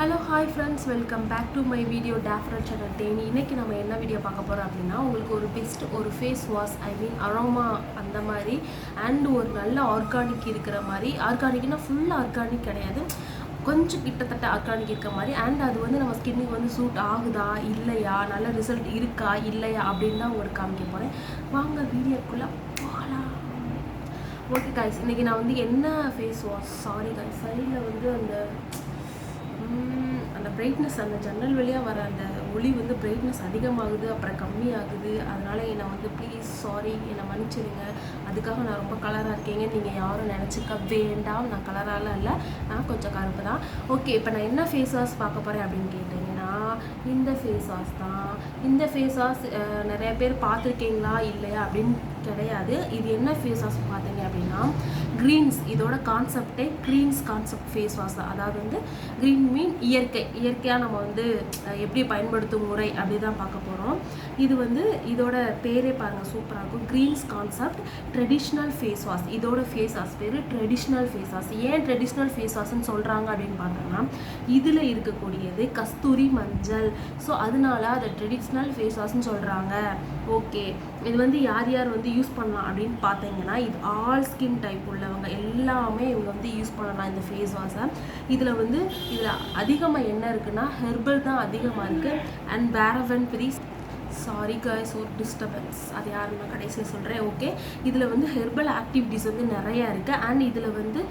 Hello hi friends, welcome back to my video டேஃப்ரல் channel Theni. இன்றைக்கி நம்ம என்ன வீடியோ பார்க்க போகிறோம் அப்படின்னா, உங்களுக்கு ஒரு பெஸ்ட் ஒரு ஃபேஸ் வாஷ், அரோமா அந்த மாதிரி அண்ட் ஒரு நல்ல ஆர்கானிக் இருக்கிற மாதிரி. ஆர்கானிக்னால் ஃபுல் ஆர்கானிக் கிடையாது, கொஞ்சம் கிட்டத்தட்ட ஆர்கானிக் இருக்க மாதிரி. அண்ட் அது வந்து நம்ம ஸ்கின்னுக்கு வந்து சூட் ஆகுதா இல்லையா, நல்ல ரிசல்ட் இருக்கா இல்லையா அப்படின்னு தான் உங்களுக்கு காமிக்க போகிறேன். வாங்க வீடியோக்குள்ளே போகலாம். ஓகே காய்ஸ், இன்றைக்கி நான் வந்து என்ன ஃபேஸ் வாஷ், சாரி காய்ஸ், சைடில் வந்து அந்த பிரைட்னஸ், அந்த ஜன்னல் வழியாக வர அந்த ஒளி வந்து பிரைட்னஸ் அதிகமாகுது, அப்புறம் கம்மியாகுது. அதனால் என்னை வந்து ப்ளீஸ் சாரி, என்னை மன்னிச்சிடுங்க. அதுக்காக நான் ரொம்ப கலராக இருக்கேங்க நீங்கள் யாரும் நினச்சிக்க வேண்டாம். நான் கலராலாம் இல்லை, நான் கொஞ்சம் கருப்பு தான். ஓகே, இப்போ நான் என்ன ஃபேஸ் வாஷ் பார்க்க போகிறேன் அப்படின்னு கேட்டிங்கன்னா, இந்த ஃபேஸ் வாஷ் தான். இந்த ஃபேஸ் வாஷ் நிறைய பேர் பார்த்துருக்கீங்களா இல்லையா அப்படின்னு கிடையாது. இது என்ன ஃபேஸ் வாஷ் பார்த்தீங்க அப்படின்னா, க்ரீன்ஸ், இதோட கான்செப்டே க்ரீன்ஸ் கான்செப்ட் ஃபேஸ் வாஷ் தான். அதாவது வந்து க்ரீன் மீன் இயற்கையாக நம்ம வந்து எப்படி பயன்படுத்தும் முறை அப்படி தான் பார்க்க போகிறோம். இது வந்து இதோட பேரே பாருங்கள், சூப்பராக இருக்கும். Greens concept traditional face wash. இதோட ஃபேஸ் வாஷ் பேர் ட்ரெடிஷ்னல் ஃபேஸ் வாஷ். ஏன் ட்ரெடிஷ்னல் ஃபேஸ் வாஷ்ன்னு சொல்கிறாங்க அப்படின்னு பார்த்தோம்னா, இதில் இருக்கக்கூடியது கஸ்தூரி மஞ்சள். ஸோ அதனால அதை ட்ரெடிஷ்னல் ஃபேஸ் வாஷ்ன்னு சொல்கிறாங்க. ஓகே, இது வந்து யார் யார் வந்து யூஸ் பண்ணலாம் அப்படின்னு பார்த்தீங்கன்னா, இது ஆல் ஸ்கின் டைப் உள்ளவங்க எல்லாமே இவங்க வந்து யூஸ் பண்ணலாம் இந்த ஃபேஸ் வாஷை. இதில் அதிகமாக என்ன இருக்குன்னா, ஹெர்பல் தான் அதிகமாக இருக்குது அண்ட் பேரவன் ஃப்ரீ. சாரி காய்ஸ், ஒரு டிஸ்டர்பன்ஸ், அது யாருன்னா கடைசியில் சொல்கிறேன். ஓகே, இதில் வந்து ஹெர்பல் ஆக்டிவிட்டீஸ் வந்து நிறையா இருக்குது அண்ட் இதில் வந்து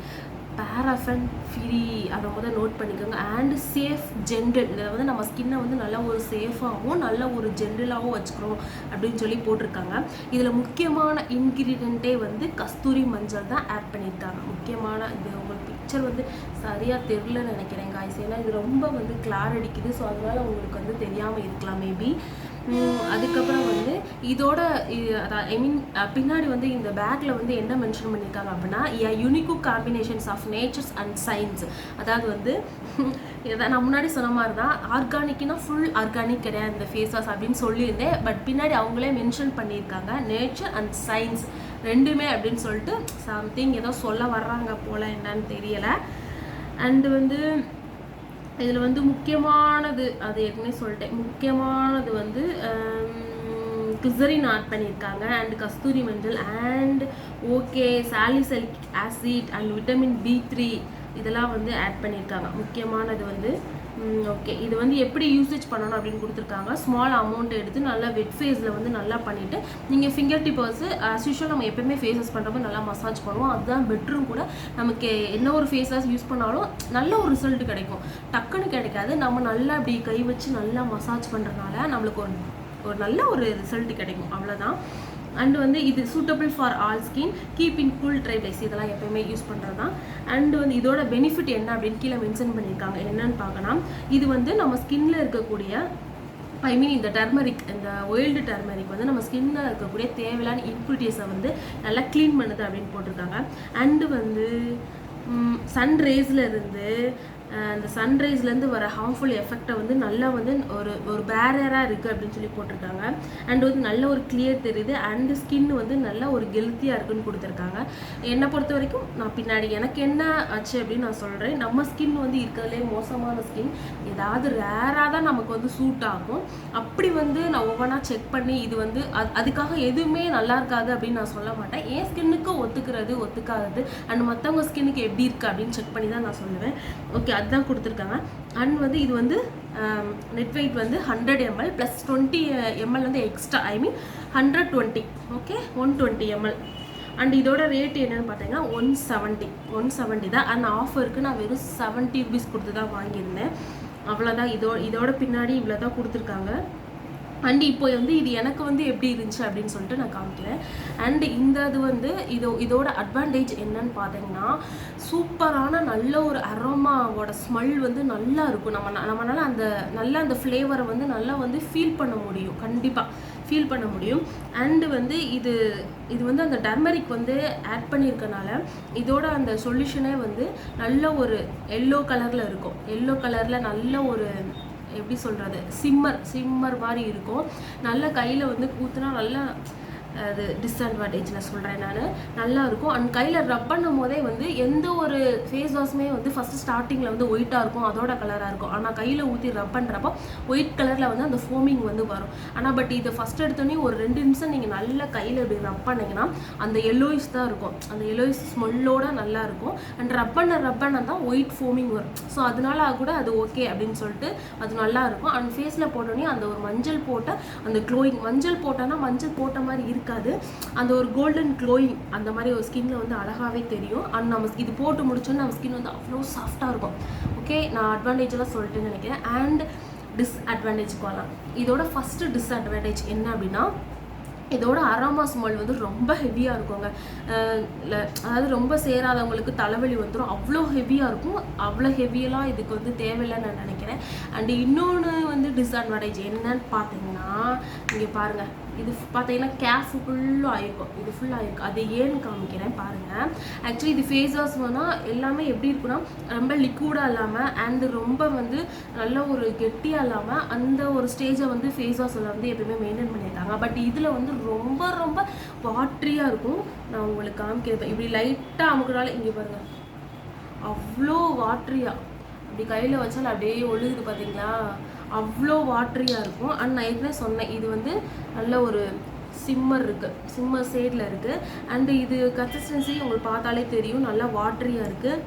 பேராஃபன் ஃப்ரீ, அதை முதல் நோட் பண்ணிக்கோங்க. அண்ட் சேஃப் ஜென்டில், இதில் வந்து நம்ம ஸ்கின்னை வந்து நல்லா ஒரு சேஃபாகவும் நல்ல ஒரு ஜென்டிலாகவும் வச்சுக்கிறோம் அப்படின்னு சொல்லி போட்டிருக்காங்க. இதில் முக்கியமான இன்க்ரீடியண்ட்டே வந்து கஸ்தூரி மஞ்சள் தான் ஆட் பண்ணியிருக்காங்க. முக்கியமான இது உங்களுக்கு பிக்சர் வந்து சரியாக தெரிலன்னு நினைக்கிறேன் காய்ஸ், ஏன்னா இது ரொம்ப வந்து கிளார் அடிக்குது. ஸோ அதனால் உங்களுக்கு வந்து தெரியாமல் இருக்கலாம் மேபி. அதுக்கப்புறம் வந்து இதோட பின்னாடி வந்து இந்த பேக்கில் வந்து என்ன மென்ஷன் பண்ணியிருக்காங்க அப்படின்னா, unique combinations of natures and science. அதாவது வந்து நான் முன்னாடி சொன்ன மாதிரி தான், ஆர்கானிக்னா ஃபுல் ஆர்கானிக் கிடையாது இந்த ஃபேஸ் வாஷ் அப்படின்னு சொல்லியிருந்தேன். பட் பின்னாடி அவங்களே மென்ஷன் பண்ணியிருக்காங்க நேச்சர் அண்ட் சயின்ஸ் ரெண்டுமே அப்படின்னு சொல்லிட்டு சம்திங் ஏதோ சொல்ல வர்றாங்க போல், என்னன்னு தெரியலை. அண்டு வந்து இதில் வந்து முக்கியமானது, அது ஏற்கனவே சொல்லிட்டேன், முக்கியமானது வந்து கிளிசரின் ஆட் பண்ணியிருக்காங்க அண்ட் கஸ்தூரி மஞ்சள் and salicylic acid and vitamin B3 இதெல்லாம் வந்து ஆட் பண்ணியிருக்காங்க. முக்கியமானது வந்து ஓகே, இது வந்து எப்படி யூசேஜ் பண்ணணும் அப்படின்னு கொடுத்துருக்காங்க. ஸ்மால் அமௌண்ட் எடுத்து நல்லா வெட் ஃபேஸில் வந்து நல்லா பண்ணிவிட்டு நீங்கள் ஃபிங்கர் டிப் வச்சு ஆஸ் யூஷுவல் நம்ம எப்போயுமே ஃபேஸஸ் பண்ணுறப்போ நல்லா மசாஜ் பண்ணுவோம். அதுதான் பெட்ரும் கூட. நமக்கு என்ன ஒரு ஃபேஸ் வாஷ் யூஸ் பண்ணாலும் நல்ல ஒரு ரிசல்ட் கிடைக்கும், டக்குன்னு கிடைக்காது. நம்ம நல்லா அப்படி கை வச்சு நல்லா மசாஜ் பண்ணுறதுனால நம்மளுக்கு ஒரு நல்ல ஒரு ரிசல்ட் கிடைக்கும், அவ்வளோதான். அண்ட் வந்து இது suitable for all skin, keep in cool try place, இதெல்லாம் எப்போயுமே யூஸ் பண்ணுறது தான். அண்ட் வந்து இதோட பெனிஃபிட் என்ன அப்படின்னு கீழே மென்ஷன் பண்ணியிருக்காங்க. என்னன்னு பார்க்கலாம், இது வந்து நம்ம ஸ்கின்ல இருக்கக்கூடிய இந்த டர்மரிக், இந்த ஒயில்டு டர்மரிக் வந்து நம்ம ஸ்கின்னில் இருக்கக்கூடிய தேவையான இம்ப்யூரிட்டிஸை வந்து நல்லா க்ளீன் பண்ணுது அப்படின்னு போட்டிருக்காங்க. அண்டு வந்து அந்த சன்ரைஸ்லேருந்து வர ஹார்ம்ஃபுல் எஃபெக்டை வந்து நல்லா வந்து ஒரு பேரியராக இருக்குது அப்படின்னு சொல்லி போட்டிருக்காங்க. அண்ட் வந்து நல்ல ஒரு கிளியர் தெரியுது அண்டு ஸ்கின் வந்து நல்ல ஒரு ஹெல்த்தியாக இருக்குன்னு கொடுத்துருக்காங்க. என்னை பொறுத்த வரைக்கும் நான் பின்னாடி எனக்கு என்ன ஆச்சு அப்படின்னு நான் சொல்கிறேன். நம்ம ஸ்கின் வந்து இருக்கிறதுலே மோசமான ஸ்கின், ஏதாவது ரேராக தான் நமக்கு வந்து சூட் ஆகும். அப்படி வந்து நான் ஒவ்வொன்றா செக் பண்ணி இது வந்து அதுக்காக எதுவுமே நல்லா இருக்காது அப்படின்னு நான் சொல்ல மாட்டேன். என் ஸ்கின்னுக்கு ஒத்துக்காதது அண்ட் மற்றவங்க ஸ்கின்னுக்கு எப்படி இருக்குது அப்படின்னு செக் பண்ணி தான் நான் சொல்லுவேன். ஓகே, அதுதான் கொடுத்துருக்காங்க. அண்ட் வந்து இது வந்து நெட் வெயிட் வந்து 100 ml ப்ளஸ் 20 ml வந்து எக்ஸ்ட்ரா, 120. Okay, 120 ml. அண்ட் இதோட ரேட் என்னென்னு பார்த்தீங்கன்னா 170 தான். அண்ட் ஆஃபருக்கு நான் வெறும் 70 rupees கொடுத்து தான் வாங்கியிருந்தேன், அவ்வளோதான். இதோட பின்னாடி இவ்வளோ தான் கொடுத்துருக்காங்க. அண்ட் இப்போ வந்து இது எனக்கு வந்து எப்படி இருந்துச்சு அப்படின்னு சொல்லிட்டு நான் காமிக்கிறேன். அண்ட் இது வந்து இதோட அட்வான்டேஜ் என்னன்னு பார்த்தீங்கன்னா, சூப்பரான நல்ல ஒரு அரோமாவோட ஸ்மெல் வந்து நல்லா இருக்கும். நம்மளால அந்த ஃப்ளேவரை வந்து நல்லா வந்து ஃபீல் பண்ண முடியும், கண்டிப்பாக ஃபீல் பண்ண முடியும். அண்டு வந்து இது வந்து அந்த டர்மரிக் வந்து ஆட் பண்ணியிருக்கனால இதோட அந்த சொல்யூஷனே வந்து நல்ல ஒரு எல்லோ கலரில் இருக்கும். எல்லோ கலரில் நல்ல ஒரு எப்படி சொல்கிறது, சிம்மர் மாதிரி இருக்கும். நல்ல கையில் வந்து ஊற்றுனா நல்லா அது டிஸ்அட்வான்டேஜில் சொல்கிறேன் நான். நல்லாயிருக்கும். அண்ட் கையில் ரப் பண்ணும் போதே வந்து எந்த ஒரு ஃபேஸ் வாஷுமே வந்து ஃபஸ்ட்டு ஸ்டார்டிங்கில் வந்து ஒயிட்டாக இருக்கும், அதோட கலராக இருக்கும். ஆனால் கையில் ஊற்றி ரப் பண்ணுறப்போ ஒயிட் கலரில் வந்து அந்த ஃபோமிங் வந்து வரும். ஆனால் பட் இதை ஃபஸ்ட் எடுத்தோடனே ஒரு 2 நிமிஷம் நீங்கள் நல்லா கையில் இப்படி ரப் பண்ணிங்கன்னா அந்த எல்லோயிஸ் தான் இருக்கும். அந்த எல்லோயிஸ் ஸ்மெல்லோட நல்லாயிருக்கும். அண்ட் ரப் பண்ண தான் ஒயிட் ஃபோமிங் வரும். ஸோ அதனால கூட அது ஓகே அப்படின்னு சொல்லிட்டு அது நல்லாயிருக்கும். அண்ட் ஃபேஸில் போட்டோடனே அந்த ஒரு மஞ்சள் போட்ட அந்த க்ளோயிங், மஞ்சள் போட்டோன்னா மஞ்சள் போட்ட மாதிரி இருக்காது, அந்த ஒரு கோல்டன் க்ளோயிங் அந்த மாதிரி ஒரு ஸ்கின்ல வந்து அழகாகவே தெரியும். அண்ட் நம்ம இது போட்டு முடிச்சோன்னா நம்ம ஸ்கின் வந்து அவ்வளோ சாஃப்டாக இருக்கும். ஓகே, நான் அட்வான்டேஜெல்லாம் சொல்லிட்டேன்னு நினைக்கிறேன். அண்ட் டிஸ்அட்வான்டேஜ்க்கு வரலாம். இதோட ஃபஸ்ட்டு டிஸ்அட்வான்டேஜ் என்ன அப்படின்னா, இதோட அரோமா ஸ்மெல் வந்து ரொம்ப ஹெவியாக இருக்குங்க. அதாவது ரொம்ப சேராதவங்களுக்கு தலைவலி வந்துடும், அவ்வளோ ஹெவியாக இருக்கும். அவ்வளோ ஹெவியெல்லாம் இதுக்கு வந்து தேவையில்லைன்னு நான் நினைக்கிறேன். அண்டு இன்னொன்று வந்து டிஸ்அட்வான்டேஜ் என்னன்னு பார்த்தீங்கன்னா, இங்கே பாருங்கள், இது பார்த்தீங்கன்னா கேஃப் ஃபுல்லாக ஆயிருக்கும். இது ஃபுல்லாக ஆயிருக்கும். அது ஏன்னு காமிக்கிறேன் பாருங்கள். ஆக்சுவலி இது ஃபேஸ் வாஷ் வேணால் எல்லாமே எப்படி இருக்குன்னா, ரொம்ப லிக்விடாக இல்லாமல் அண்டு ரொம்ப வந்து நல்ல ஒரு கெட்டியாக இல்லாமல் அந்த ஒரு ஸ்டேஜை வந்து ஃபேஸ் வாஷில் வந்து எப்பயுமே மெயின்டைன் பண்ணியிருக்காங்க. பட் இதில் வந்து ரொம்ப ரொம்ப வாட்ரியாக இருக்கும். நான் உங்களுக்கு காமிக்கிறேன். இப்படி லைட்டாக அமுக்குனால இங்கே பாருங்கள், அவ்வளோ வாட்ரியாக அப்படி கையில் வச்சாலும் அப்படியே ஒழுகுது பார்த்தீங்களா, அவ்வளோ வாட்ரியாக இருக்கும். அண்ட் நான் ஏற்கனவே சொன்னேன், இது வந்து நல்ல ஒரு சிம்மர் இருக்குது, சிம்மர் ஷேடில் இருக்குது. அண்டு இது கன்சிஸ்டன்சி உங்களுக்கு பார்த்தாலே தெரியும், நல்லா வாட்ரியாக இருக்குது.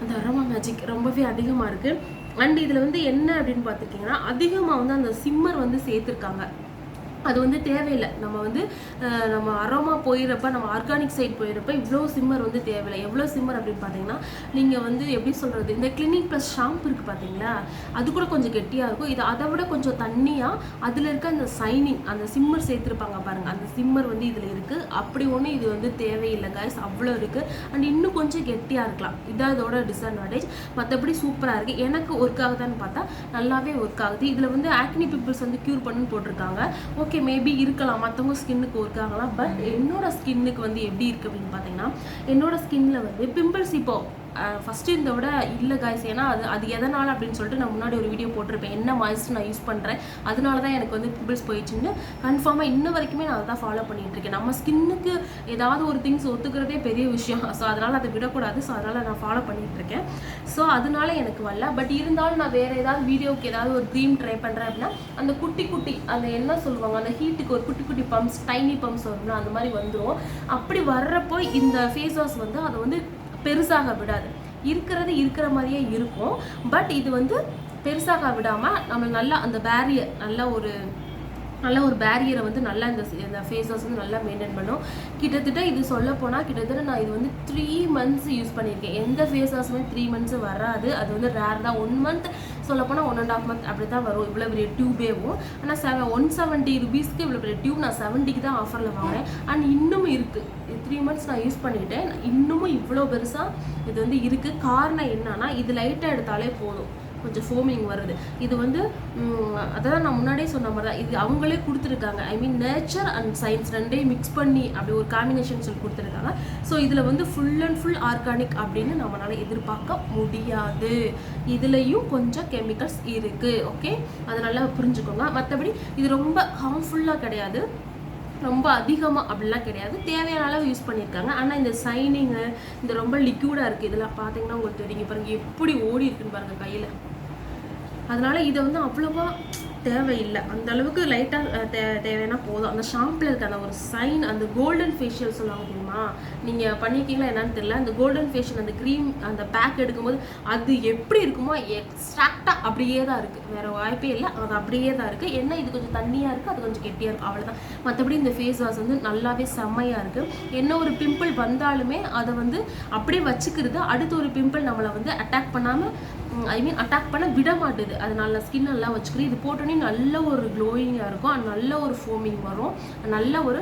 அந்த அரோமா மேஜிக் ரொம்பவே அதிகமாக இருக்குது. அண்ட் இதில் வந்து என்ன அப்படின்னு பார்த்துக்கிட்டிங்கன்னா, அதிகமாக வந்து அந்த சிம்மர் வந்து சேர்த்துருக்காங்க. அது வந்து தேவையில்லை. நம்ம வந்து நம்ம அரோமா போயிடுறப்ப, நம்ம ஆர்கானிக் சைட் போயிடுறப்ப இவ்வளோ சிம்மர் வந்து தேவையில்லை. எவ்வளோ சிம்மர் அப்படின்னு பார்த்தீங்கன்னா, நீங்கள் வந்து எப்படி சொல்கிறது, இந்த கிளினிக் ப்ளஸ் ஷாம்பு இருக்குது பார்த்தீங்களா, அது கூட கொஞ்சம் கெட்டியாக இருக்கும். இது அதை விட கொஞ்சம் தண்ணியாக, அதில் இருக்க அந்த சைனிங், அந்த சிம்மர் சேர்த்துருப்பாங்க பாருங்கள், அந்த சிம்மர் வந்து இதில் இருக்குது. அப்படி ஒன்று இது வந்து தேவையில்லை கைஸ், அவ்வளோ இருக்குது. அண்ட் இன்னும் கொஞ்சம் கெட்டியாக இருக்கலாம். இதான் இதோட டிஸ்அட்வான்டேஜ். மற்றபடி சூப்பராக இருக்குது. எனக்கு ஒர்க் ஆகுதான்னு பார்த்தா நல்லாவே ஒர்க் ஆகுது. இதில் வந்து ஆக்னி பிம்பிள்ஸ் வந்து க்யூர் பண்ணுன்னு போட்டிருக்காங்க. ஓகே, மேபி இருக்கலாம், மற்றவங்க ஸ்கின்னுக்கு ஒர்க் ஆகலாம். பட் என்னோட ஸ்கின்னுக்கு வந்து எப்படி இருக்குது அப்படின்னு பார்த்தீங்கன்னா, என்னோட ஸ்கின்னில் வந்து பிம்பிள்ஸ் இப்போ ஃபஸ்ட்டு இந்த விட இல்லை காய்ஸ். ஏன்னா அது எதனால் அப்படின்னு சொல்லிட்டு நான் முன்னாடி ஒரு வீடியோ போட்டிருப்பேன், என்ன மாய்ஸ்டர் நான் யூஸ் பண்ணுறேன், அதனால தான் எனக்கு வந்து பிம்பிள்ஸ் போயிடுச்சுன்னு. கன்ஃபார்மாக இன்ன வரைக்குமே நான் அதை தான் ஃபாலோ பண்ணிகிட்ருக்கேன். நம்ம ஸ்கின்னுக்கு ஏதாவது ஒரு திங்ஸ் ஒத்துக்கிறதே பெரிய விஷயம். ஸோ அதனால் அதை விடக்கூடாது. ஸோ அதனால் நான் ஃபாலோ பண்ணிகிட்ருக்கேன். ஸோ அதனால எனக்கு வரல. பட் இருந்தாலும் நான் வேறு ஏதாவது வீடியோவுக்கு ஏதாவது ஒரு க்ரீம் ட்ரை பண்ணுறேன் அப்படின்னா, அந்த குட்டி அந்த என்ன சொல்லுவாங்க, அந்த ஹீட்டுக்கு ஒரு குட்டி பம்ப்ஸ், டைனி பம்ப்ஸ் வரும்னா அந்த மாதிரி வந்துடும். அப்படி வர்றப்போ இந்த ஃபேஸ் வாஷ் வந்து அதை வந்து பெருசாக விடாது. இருக்கிற மாதிரியே இருக்கும். பட் இது வந்து பெருசாக விடாமல் நம்ம நல்லா அந்த பேரியர், நல்ல ஒரு பேரியரை வந்து நல்லா இந்த ஃபேஸ் வாஷ் வந்து நல்லா மெயின்டைன் பண்ணும். கிட்டத்தட்ட இது சொல்ல போனால் கிட்டத்தட்ட நான் இது வந்து 3 months யூஸ் பண்ணியிருக்கேன். எந்த ஃபேஸ் வாஷுமே 3 months வராது. அது வந்து ரேர் தான். 1 month சொல்லப்போனால் 1.5 month அப்படி தான் வரும். இவ்வளோ பெரிய டியூபேவும். ஆனால் 170 rupeesக்கு இவ்வளோ பெரிய டியூப் நான் 70க்கு தான் ஆஃபரில் வாங்கினேன். அண்ட் இன்னும் இருக்குது. 3 months நான் யூஸ் பண்ணிவிட்டேன். இன்னமும் இவ்வளோ பெருசாக இது வந்து இருக்குது. காரணம் என்னன்னா, இது லைட்டாக எடுத்தாலே போதும், கொஞ்சம் ஃபோமிங் வருது. இது வந்து அதான் நான் முன்னாடியே சொன்ன மாதிரி தான், இது அவங்களே கொடுத்துருக்காங்க. ஐ மீன் நேச்சர் அண்ட் சயின்ஸ் ரெண்டையும் மிக்ஸ் பண்ணி அப்படி ஒரு காம்பினேஷன் சொல்லி கொடுத்துருக்காங்க. ஸோ இதில் வந்து ஃபுல் அண்ட் ஃபுல் ஆர்கானிக் அப்படின்னு நம்மளால் எதிர்பார்க்க முடியாது. இதுலேயும் கொஞ்சம் கெமிக்கல்ஸ் இருக்குது. ஓகே, அதை நல்லா புரிஞ்சுக்கோங்க. மற்றபடி இது ரொம்ப ஹார்ம்ஃபுல்லாக கிடையாது, ரொம்ப அதிகமாக அப்படிலாம் கிடையாது. தேவையான அளவு யூஸ் பண்ணியிருக்காங்க. ஆனால் இந்த சைனிங்கு, இந்த ரொம்ப லிக்யூடாக இருக்குது, இதெல்லாம் பார்த்தீங்கன்னா உங்களுக்கு தெரியும் பாருங்கள், எப்படி ஓடி இருக்குன்னு பாருங்கள் கையில். அதனால் இதை வந்து அவ்வளோவா தேவையில்லை. அந்த அளவுக்கு லைட்டாக தேவைன்னா போதும். அந்த ஷாம்பில் இருக்க அந்த ஒரு சைன், அந்த கோல்டன் ஃபேஷியல் சொல்லுவாங்க தெரியுமா, நீங்கள் பண்ணியிருக்கீங்களா என்னன்னு தெரியல. அந்த கோல்டன் ஃபேஷியல், அந்த க்ரீம், அந்த பேக் எடுக்கும்போது அது எப்படி இருக்குமோ எக்ஸ்ட்ராக்டாக அப்படியே தான் இருக்குது. வேறு வாய்ப்பே இல்லை, அது அப்படியே தான் இருக்குது. என்ன இது கொஞ்சம் தண்ணியாக இருக்குது, அது கொஞ்சம் கெட்டியாக இருக்குது, அவ்வளோதான். மற்றபடி இந்த ஃபேஸ் வாஷ் வந்து நல்லாவே செம்மையாக இருக்குது. என்ன ஒரு பிம்பிள் வந்தாலுமே அதை வந்து அப்படியே வச்சுக்கிறது. அடுத்த ஒரு பிம்பிள் நம்மளை வந்து அட்டாக் பண்ணாமல், ஐ மீன் அட்டாக் பண்ண விட மாட்டுது. அதனால ஸ்கின் நல்லா வச்சுக்கிறேன். இது போட்டோன்னே நல்ல ஒரு க்ளோயிங்காக இருக்கும். நல்ல ஒரு ஃபோமிங் வரும். நல்ல ஒரு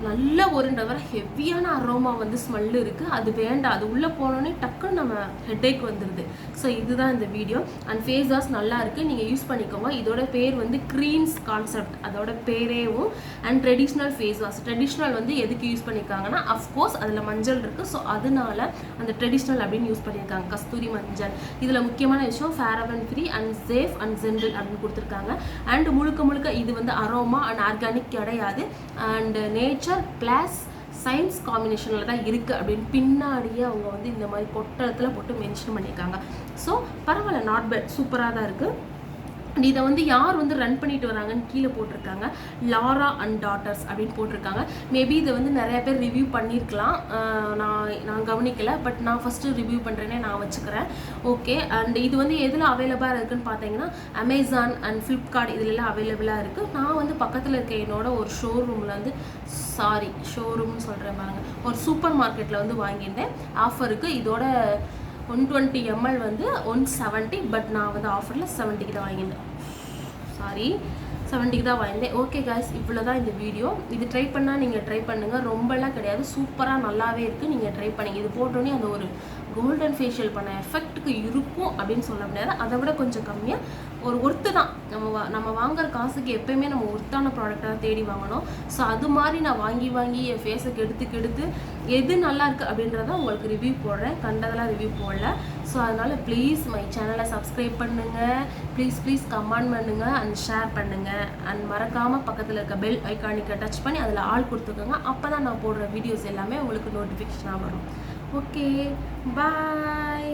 நல்ல ஒருன்ற ஹெவியான அரோமா வந்து ஸ்மெல் இருக்குது. அது வேண்டாம். அது உள்ளே போனோடனே டக்குன்னு நம்ம ஹெட்டேக் வந்துடுது. ஸோ இதுதான் இந்த வீடியோ. அண்ட் ஃபேஸ் வாஷ் நல்லா இருக்குது, நீங்கள் யூஸ் பண்ணிக்கோங்க. இதோட பேர் வந்து க்ரீன்ஸ் கான்செப்ட், அதோட பேரேவும். And traditional face wash. Traditional வந்து எதுக்கு யூஸ் பண்ணியிருக்காங்கன்னா, அஃப்கோர்ஸ் அதில் மஞ்சள் இருக்குது. ஸோ அதனால அந்த ட்ரெடிஷ்னல் அப்படின்னு யூஸ் பண்ணியிருக்காங்க. கஸ்தூரி மஞ்சள். இதில் முக்கியமான விஷயம் paraben free and safe and general அப்படின்னு கொடுத்துருக்காங்க. அண்ட் முழுக்க இது வந்து அரோமா அண்ட் ஆர்கானிக் கிடையாது. அண்ட் நேச்சர் ப்ளஸ் சயின்ஸ் காம்பினேஷனில் தான் இருக்குது அப்படின்னு பின்னாடியே அவங்க வந்து இந்த மாதிரி பொட்டலத்தில் போட்டு மென்ஷன் பண்ணியிருக்காங்க. ஸோ பரவாயில்ல, நாட் பேட், சூப்பராக தான் இருக்குது. இதை வந்து யார் வந்து ரன் பண்ணிட்டு வராங்கன்னு கீழே போட்டிருக்காங்க. லாரா அண்ட் டாட்டர்ஸ் அப்படின்னு போட்டிருக்காங்க. மேபி இதை வந்து நிறைய பேர் ரிவ்யூ பண்ணியிருக்கலாம், நான் கவனிக்கலை. பட் நான் ஃபஸ்ட்டு ரிவ்யூ பண்ணுறேனே நான் வச்சுக்கிறேன். ஓகே. அண்ட் இது வந்து எதில் அவைலபிளாக இருக்குதுன்னு பார்த்தீங்கன்னா அமேசான் அண்ட் ஃப்ளிப்கார்ட் இதிலெல்லாம் அவைலபிளாக இருக்குது. நான் வந்து பக்கத்தில் இருக்க என்னோட ஒரு ஷோரூமில் வந்து ஷோரூம்னு சொல்கிறேன் பாருங்க, ஒரு சூப்பர் மார்க்கெட்டில் வந்து வாங்கியிருந்தேன் ஆஃபருக்கு. இதோட 120 ml வந்து 170, பட் நான் வந்து ஆஃபரில் 70க்கு தான் வாங்கியிருந்தேன். 70க்கு தான் வாங்கியிருந்தேன். ஓகே காய்ஸ், இவ்வளோ தான் இந்த வீடியோ. இது ட்ரை பண்ணால் நீங்கள் ட்ரை பண்ணுங்கள். ரொம்பலாம் கிடையாது, சூப்பராக நல்லாவே இருக்குது. நீங்கள் ட்ரை பண்ணிங்க. இது போட்டோன்னே அந்த ஒரு கோல்டன் ஃபேஷியல் பண்ண எஃபெக்ட்டுக்கு இருக்கும் அப்படின்னு சொல்ல முடியாது. அதை விட கொஞ்சம் கம்மியாக ஒரு ஒர்த்து தான். நம்ம வாங்குற காசுக்கு எப்போயுமே நம்ம ஒர்த்தான ப்ராடக்டாக தேடி வாங்கணும். ஸோ அது மாதிரி நான் வாங்கி என் ஃபேஸை கெடுத்து எது நல்லா இருக்குது அப்படின்றத உங்களுக்கு ரிவ்யூ போடுறேன். கண்டதெல்லாம் ரிவ்யூ போடல. ஸோ அதனால் ப்ளீஸ் மை சேனலை சப்ஸ்கிரைப் பண்ணுங்கள். ப்ளீஸ் கமெண்ட் பண்ணுங்கள் அண்ட் ஷேர் பண்ணுங்கள். அண்ட் மறக்காமல் பக்கத்தில் இருக்க பெல் ஐகானிக்கை டச் பண்ணி அதில் ஆள் கொடுத்துக்கோங்க. அப்போ தான் நான் போடுற வீடியோஸ் எல்லாமே உங்களுக்கு நோட்டிஃபிகேஷனாக வரும். ஓகே, பாய்.